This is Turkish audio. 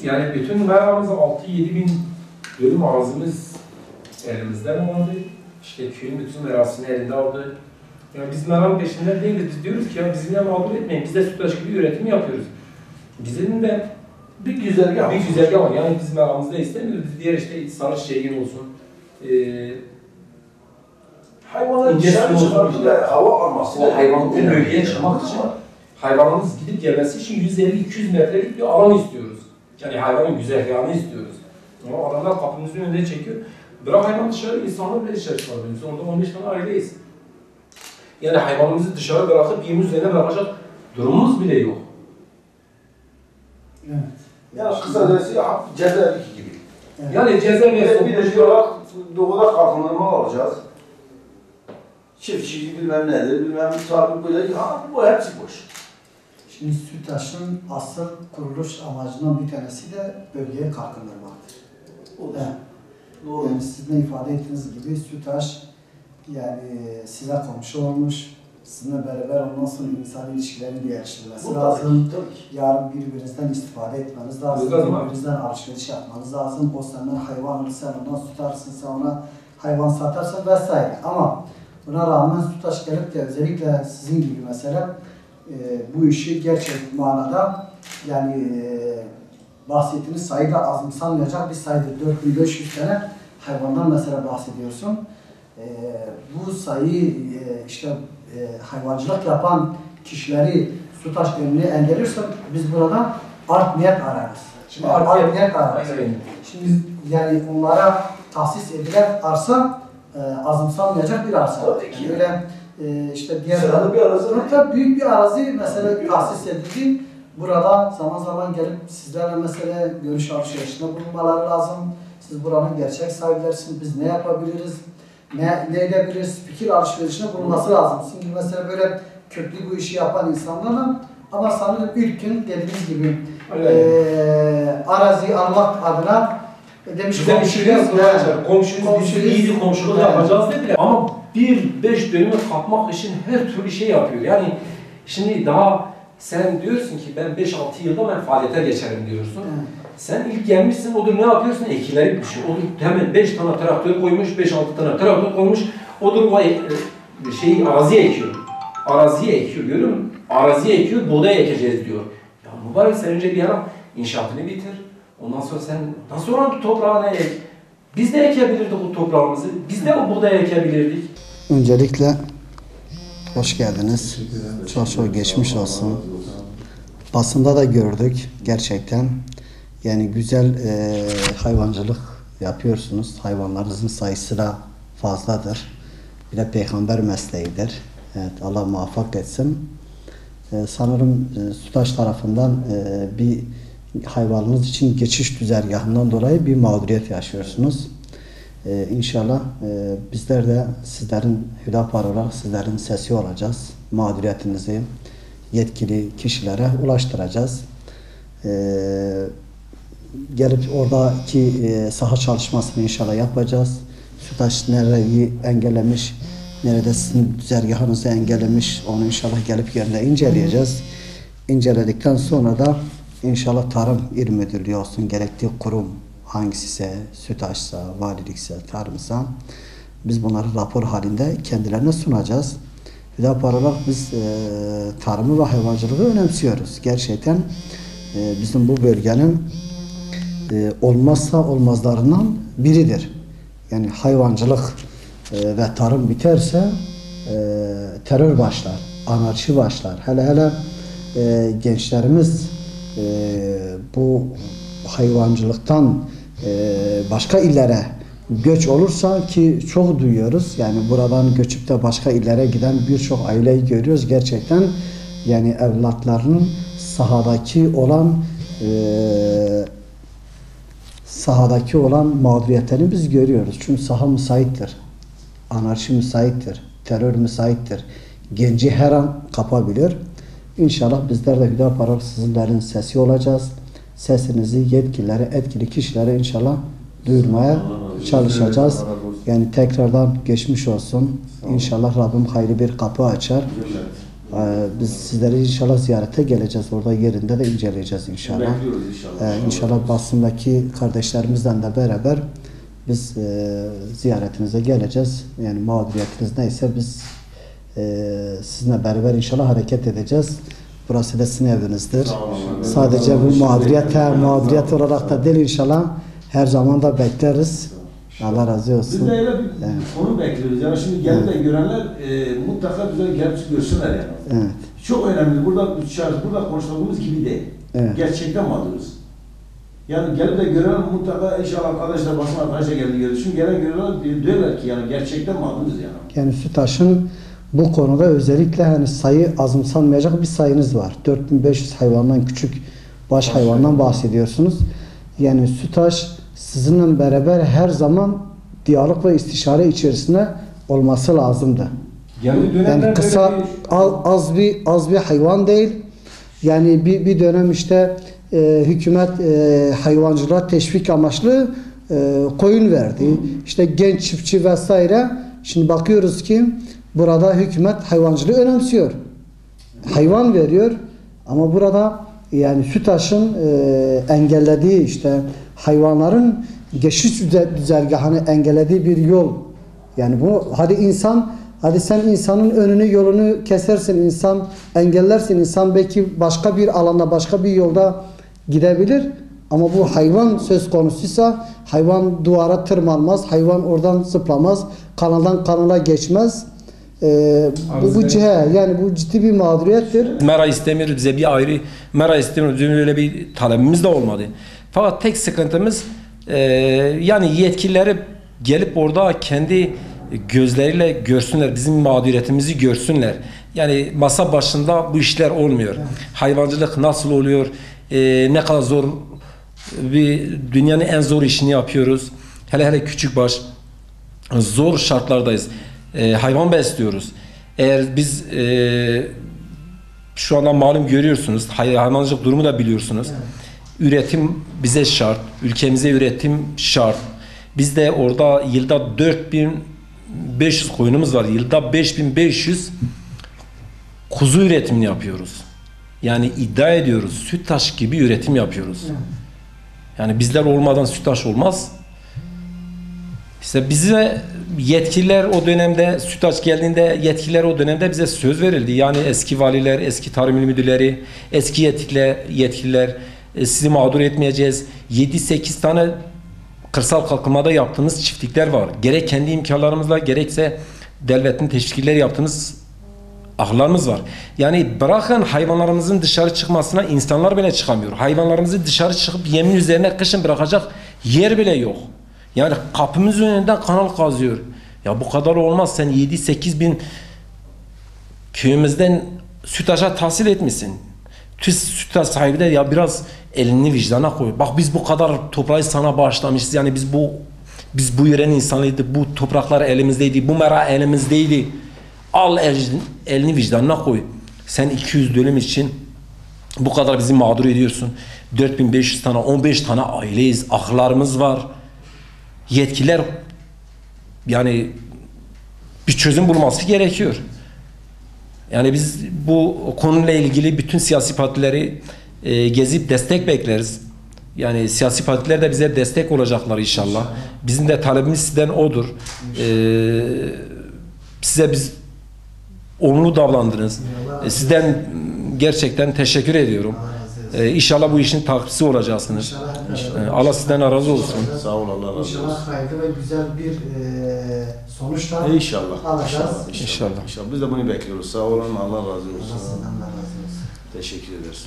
yani bütün meramız 6-7 bin dönüm arazimiz elimizden oldu. İşte köyün bütün merasını elinde aldı. Yani biz meram peşinden değiliz. Biz diyoruz ki ya bizi ne mağdur etmeyin. Biz de sütlaç gibi üretim yapıyoruz. Bizim de bir güzergah var. Yani biz meramızda istemiyoruz. Biz diğer işte sarı şehir olsun. Hayvanlar dışarı çıkartıp hava alması. O hayvanın bölgeye çıkmak için hayvanımız gidip gelmesi için 150-200 metrelik bir alan istiyoruz. Yani hayvanın güzergahını istiyoruz. Ama adamlar kapımızın önüne çekiyor. Bırak hayvan dışarı, insanlar bile dışarı çıkartıyor. Biz orada 15 tane aileyiz. Yani hayvanımızı dışarı bırakıp yemin üzerine bırakacak durumumuz bile yok. Evet. Yani kısacası cezaevindeki gibi. Evet. Yani cezaevine bir de diyorlar, doğuda kalkınma alacağız. Çiftçilik bilmem nedir, bilmem tabi böyle, bu hepsi boş. Şimdi Sütaş'ın asıl kuruluş amacından bir tanesi de bölgeye kalkındırmaktır. Evet. Doğru. Yani siz de ifade ettiğiniz gibi Sütaş yani size komşu olmuş, sizinle beraber ondan sonra insan ilişkilerini geliştirmesi lazım. Yarın birbirinizden istifade etmeniz lazım, birbirinizden alışveriş yapmanız lazım. O senden hayvan alır, sen ondan tutarsın, sen ona hayvan satarsın vesaire. Ama buna rağmen Sütaş gelip de özellikle sizin gibi mesela bu işi gerçek manada yani bahsettiğiniz sayıda azımsanmayacak bir sayıdır. 4500 tane hayvandan mesela bahsediyorsun. Bu sayı işte hayvancılık yapan kişileri Sütaş önüne engelliyorsa biz burada art niyet ararız. Şimdi art niyet ararız. Şimdi yani onlara tahsis edilen arsa azımsanmayacak bir arsa. Tabii ki. Yani öyle işte diğer bir arazi. Hatta büyük bir arazi mesela tahsis edildi. Burada zaman zaman gelip sizlerle mesela görüş alışverişinde bulunmaları lazım. Siz buranın gerçek sahibilersiniz. Biz ne yapabiliriz? Ne edebiliriz? Fikir alışverişinde bulunması lazım. Şimdi mesela böyle köklü bu işi yapan insanlarla ama sanırım ilk gün dediğiniz gibi arazi almak adına demiş komşumuz iyi bir komşuluk yapacağız dediler. Ama 5 dönümü kapmak için her türlü şey yapıyor. Yani şimdi daha sen diyorsun ki ben 5-6 yılda ben faaliyete geçerim diyorsun. Evet. Sen ilk gelmişsin, odur ne yapıyorsun? Ekileri düşün. Odur hemen 5 tane traktör koymuş, 5-6 tane traktör koymuş. Odur o araziye ekiyor. Araziye ekiyor, görüyor musun? Araziye ekiyor, buğday ekeceğiz diyor. Ya mübarek sen önce bir yana inşaatını bitir. Ondan sonra sen nasıl olan toprağına ek? Biz de ekebilirdik o toprağımızı. Biz de o buğday ekebilirdik. Öncelikle hoş geldiniz. Çok geçmiş olsun. Basında da gördük gerçekten. Yani güzel hayvancılık yapıyorsunuz. Hayvanlarınızın sayısı da fazladır. Bir de peygamber mesleğidir. Evet, Allah muvaffak etsin. Sanırım Sütaş tarafından bir hayvanınız için geçiş düzergahından dolayı bir mağduriyet yaşıyorsunuz. İnşallah bizler de sizlerin Hüdapar olarak sizlerin sesi olacağız. Mağduriyetinizi yetkili kişilere ulaştıracağız. Gelip oradaki saha çalışmasını inşallah yapacağız. Sütaş nereyi engellemiş, nerede sizin düzergahınızı engellemiş, onu inşallah gelip yerine inceleyeceğiz. İnceledikten sonra da inşallah Tarım İl Müdürlüğü olsun, gerektiği kurum hangisi ise, Sütaş'sa, valilikse, tarımsa biz bunları rapor halinde kendilerine sunacağız. Hüdapar olarak biz tarımı ve hayvancılığı önemsiyoruz. Gerçekten bizim bu bölgenin olmazsa olmazlarından biridir. Yani hayvancılık ve tarım biterse terör başlar, anarşi başlar. Hele gençlerimiz bu hayvancılıktan başka illere göç olursa ki çok duyuyoruz. Yani buradan göçüp de başka illere giden birçok aileyi görüyoruz. Gerçekten yani evlatlarının sahadaki olan mağduriyetlerini biz görüyoruz. Çünkü saha müsaittir. Anarşi müsaittir. Terör müsaittir. Genci her an kapabilir. İnşallah bizler de Hüdapar sizlerin sesi olacağız. Sesinizi yetkililere, etkili kişilere inşallah duyurmaya çalışacağız. Yani tekrardan geçmiş olsun. İnşallah Rabbim hayırlı bir kapı açar. Biz sizleri inşallah ziyarete geleceğiz. Orada yerinde de inceleyeceğiz inşallah. Bekliyoruz inşallah. İnşallah basındaki kardeşlerimizle de beraber biz ziyaretinize geleceğiz. Yani mağduriyetiniz neyse biz sizinle beraber inşallah hareket edeceğiz. Burası da sizin evinizdir. Sadece bu mağduriyet olarak da değil inşallah. Her zaman da bekleriz. Allah razı olsun. Biz de öyle bir konu bekliyoruz. Yani şimdi gelip de görenler mutlaka bize gelip görsünler yani. Evet. Çok önemli. Burada konuştuğumuz gibi değil. Evet. Gerçekten mağduruz. Yani gelip de gören mutlaka inşallah arkadaşlar basın arkadaşlar geldi gördü. Çünkü gelen görenler diyorlar ki yani gerçekten mağduruz yani. Yani Sütaş'ın bu konuda özellikle hani sayı azımsanmayacak bir sayınız var. 4500 hayvandan küçük baş hayvandan bahsediyorsunuz. Yani Sütaş sizinle beraber her zaman diyalog ve istişare içerisinde olması lazımdı. Yani kısa az bir hayvan değil. Yani bir dönem işte hükümet hayvancılığa teşvik amaçlı koyun verdi. İşte genç çiftçi vesaire. Şimdi bakıyoruz ki burada hükümet hayvancılığı önemsiyor. Hayvan veriyor ama burada yani Sütaş'ın engellediği işte hayvanların geçiş düzergahını engellediği bir yol. Yani bu hadi sen insanın önünü yolunu kesersin, engellersin, insan belki başka bir alanda başka bir yolda gidebilir. Ama bu hayvan söz konusuysa hayvan duvara tırmanmaz, hayvan oradan zıplamaz, kanaldan kanala geçmez. Yani bu ciddi bir mağduriyettir. Mera istemiyoruz, bize bir ayrı mera istemiyoruz. Öyle bir talebimiz de olmadı. Fakat tek sıkıntımız yani yetkilileri gelip orada kendi gözleriyle görsünler, bizim mağduriyetimizi görsünler. Yani masa başında bu işler olmuyor. Hayvancılık nasıl oluyor, ne kadar zor, dünyanın en zor işini yapıyoruz. Hele küçük baş, zor şartlardayız. Hayvan besliyoruz. Eğer biz şu anda malum görüyorsunuz, hayvancılık durumu da biliyorsunuz. Üretim bize şart, ülkemize üretim şart. Biz de orada yılda 4500 koyunumuz var. Yılda 5500 kuzu üretimini yapıyoruz. Yani iddia ediyoruz, Sütaş gibi üretim yapıyoruz. Yani bizler olmadan Sütaş olmaz. İşte bize yetkililer o dönemde, Sütaş geldiğinde yetkililer o dönemde bize söz verildi. Yani eski valiler, eski tarım il müdürleri, eski yetkililer sizi mağdur etmeyeceğiz. 7-8 tane kırsal kalkınmada yaptığımız çiftlikler var. Gerek kendi imkanlarımızla gerekse devletin teşvikleri yaptığımız ahlarımız var. Yani bırakın hayvanlarımızın dışarı çıkmasına insanlar bile çıkamıyor. Hayvanlarımızı dışarı çıkıp yemin üzerine kışın bırakacak yer bile yok. Yani kapımızın önünden kanal kazıyor. Ya bu kadar olmaz. Sen 7-8 bin köyümüzden Sütaş'a tahsil etmişsin. Sütaş sahibi de ya biraz elini vicdana koy. Bak biz bu kadar toprağı sana bağışlamışız. Yani biz bu yörenin insanıydı. Bu topraklar elimizdeydi. Bu mera elimizdeydi. Al elini vicdanına koy. Sen 200 dönüm için bu kadar bizi mağdur ediyorsun. 4500 tane, 15 tane aileyiz. Ahlarımız var. Yetkililer yani bir çözüm bulması gerekiyor. Yani biz bu konuyla ilgili bütün siyasi partileri gezip destek bekleriz. Yani siyasi partiler de bize destek olacaklar inşallah. Bizim de talebimiz sizden odur. Size biz olumlu davrandınız. Sizden gerçekten teşekkür ediyorum. İnşallah bu işin takipçisi olacaksınız. Allah sizden razı olsun. Sağ ol, Allah razı olsun. İnşallah hayırlı ve güzel bir sonuçla İnşallah. alacağız. İnşallah. Biz de bunu bekliyoruz. Sağ olun, Allah razı olsun. Allah sizden de razı olsun. Teşekkür ederiz.